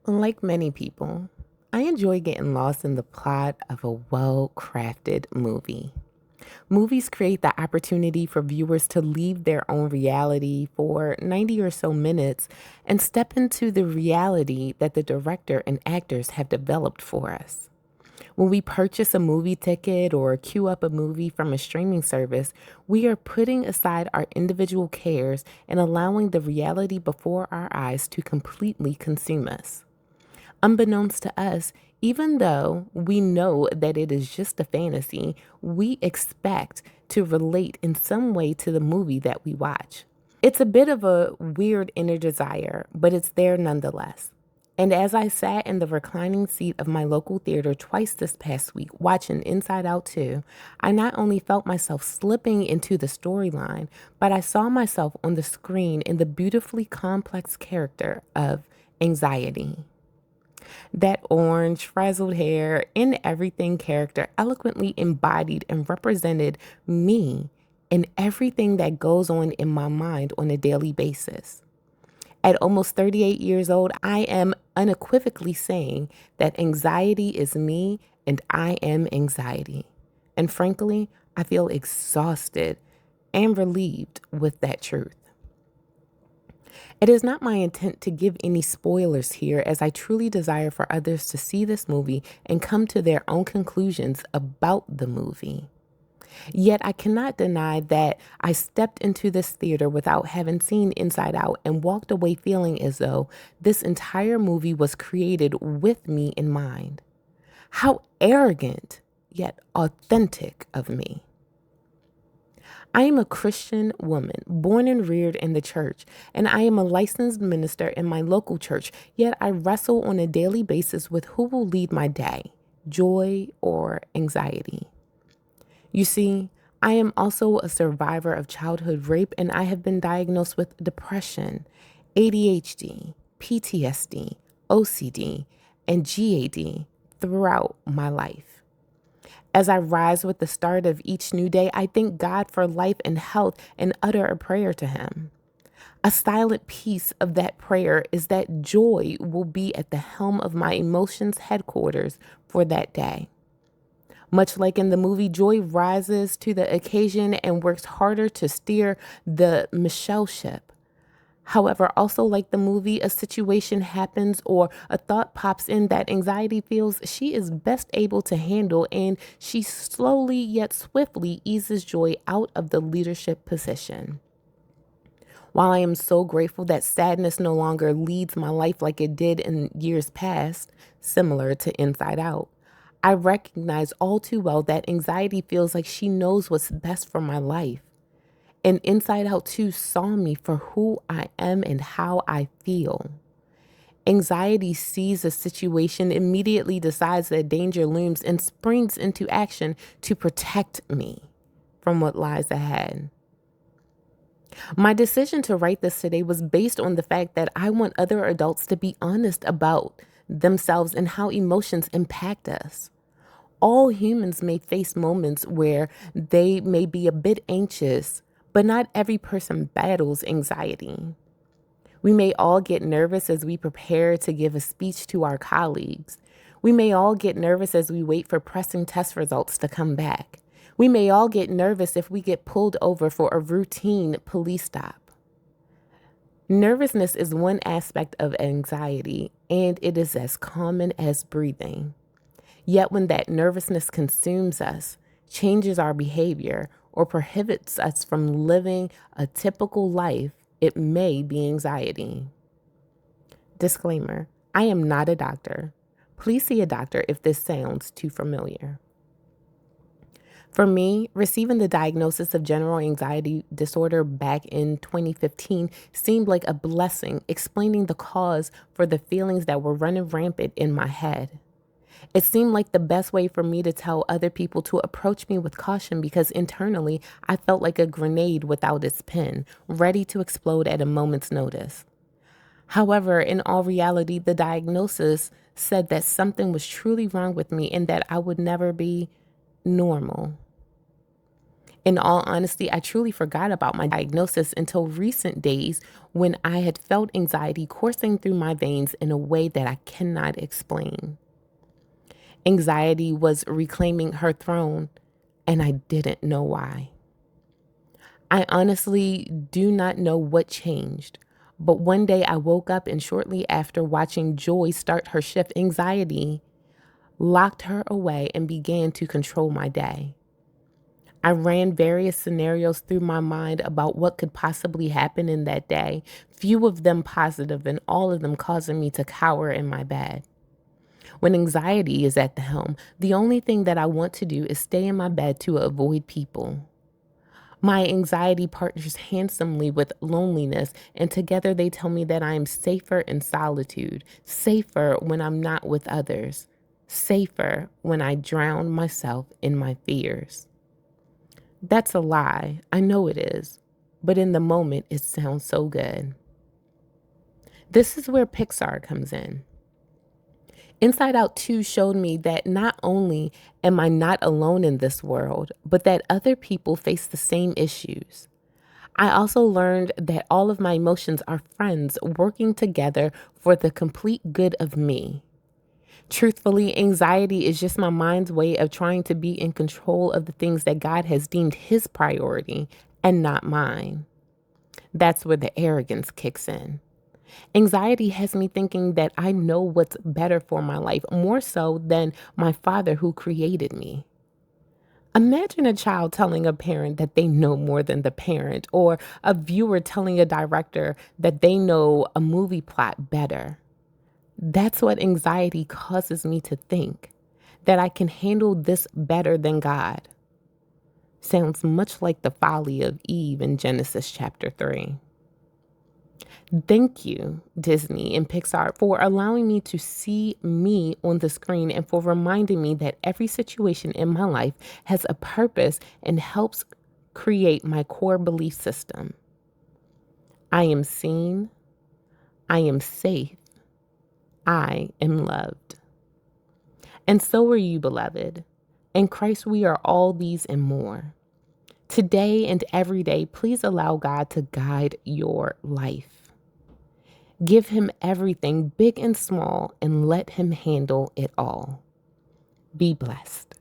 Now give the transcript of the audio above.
Like many people, I enjoy getting lost in the plot of a well crafted movie. Movies create the opportunity for viewers to leave their own reality for 90 or so minutes and step into the reality that the director and actors have developed for us. When we purchase a movie ticket or queue up a movie from a streaming service, we are putting aside our individual cares and allowing the reality before our eyes to completely consume us. Unbeknownst to us, even though we know that it is just a fantasy, we expect to relate in some way to the movie that we watch. It's a bit of a weird inner desire, but it's there nonetheless. And as I sat in the reclining seat of my local theater twice this past week watching Inside Out 2, I not only felt myself slipping into the storyline, but I saw myself on the screen in the beautifully complex character of anxiety. That orange, frazzled hair, in everything character eloquently embodied and represented me and everything that goes on in my mind on a daily basis. At almost 38 years old, I am unequivocally saying that anxiety is me and I am anxiety. And frankly, I feel exhausted and relieved with that truth. It is not my intent to give any spoilers here, as I truly desire for others to see this movie and come to their own conclusions about the movie. Yet I cannot deny that I stepped into this theater without having seen Inside Out and walked away feeling as though this entire movie was created with me in mind. How arrogant, yet authentic of me. I am a Christian woman, born and reared in the church, and I am a licensed minister in my local church, yet I wrestle on a daily basis with who will lead my day, joy or anxiety. You see, I am also a survivor of childhood rape, and I have been diagnosed with depression, ADHD, PTSD, OCD, and GAD throughout my life. As I rise with the start of each new day, I thank God for life and health and utter a prayer to Him. A silent piece of that prayer is that joy will be at the helm of my emotions headquarters for that day. Much like in the movie, joy rises to the occasion and works harder to steer the Michelle ship. However, also like the movie, a situation happens or a thought pops in that anxiety feels she is best able to handle, and she slowly yet swiftly eases joy out of the leadership position. While I am so grateful that sadness no longer leads my life like it did in years past, similar to Inside Out, I recognize all too well that anxiety feels like she knows what's best for my life. And Inside Out 2 saw me for who I am and how I feel. Anxiety sees a situation, immediately decides that danger looms, and springs into action to protect me from what lies ahead. My decision to write this today was based on the fact that I want other adults to be honest about themselves and how emotions impact us. All humans may face moments where they may be a bit anxious, but not every person battles anxiety. We may all get nervous as we prepare to give a speech to our colleagues. We may all get nervous as we wait for pressing test results to come back. We may all get nervous if we get pulled over for a routine police stop. Nervousness is one aspect of anxiety, and it is as common as breathing. Yet when that nervousness consumes us, changes our behavior, or prohibits us from living a typical life, it may be anxiety. Disclaimer: I am not a doctor. Please see a doctor if this sounds too familiar. For me, receiving the diagnosis of general anxiety disorder back in 2015 seemed like a blessing, explaining the cause for the feelings that were running rampant in my head. It seemed like the best way for me to tell other people to approach me with caution, because internally I felt like a grenade without its pin, ready to explode at a moment's notice. However, in all reality, the diagnosis said that something was truly wrong with me and that I would never be normal. In all honesty, I truly forgot about my diagnosis until recent days when I had felt anxiety coursing through my veins in a way that I cannot explain. Anxiety was reclaiming her throne, and I didn't know why. I honestly do not know what changed, but one day I woke up and shortly after watching Joy start her shift, anxiety locked her away and began to control my day. I ran various scenarios through my mind about what could possibly happen in that day, few of them positive and all of them causing me to cower in my bed. When anxiety is at the helm, the only thing that I want to do is stay in my bed to avoid people. My anxiety partners handsomely with loneliness, and together they tell me that I am safer in solitude, safer when I'm not with others, safer when I drown myself in my fears. That's a lie. I know it is. But in the moment, it sounds so good. This is where Pixar comes in. Inside Out 2 showed me that not only am I not alone in this world, but that other people face the same issues. I also learned that all of my emotions are friends working together for the complete good of me. Truthfully, anxiety is just my mind's way of trying to be in control of the things that God has deemed his priority and not mine. That's where the arrogance kicks in. Anxiety has me thinking that I know what's better for my life, more so than my father who created me. Imagine a child telling a parent that they know more than the parent, or a viewer telling a director that they know a movie plot better. That's what anxiety causes me to think, that I can handle this better than God. Sounds much like the folly of Eve in Genesis chapter 3. Thank you, Disney and Pixar, for allowing me to see me on the screen and for reminding me that every situation in my life has a purpose and helps create my core belief system. I am seen. I am safe. I am loved. And so are you, beloved. In Christ, we are all these and more. Today and every day, please allow God to guide your life. Give him everything, big and small, and let him handle it all. Be blessed.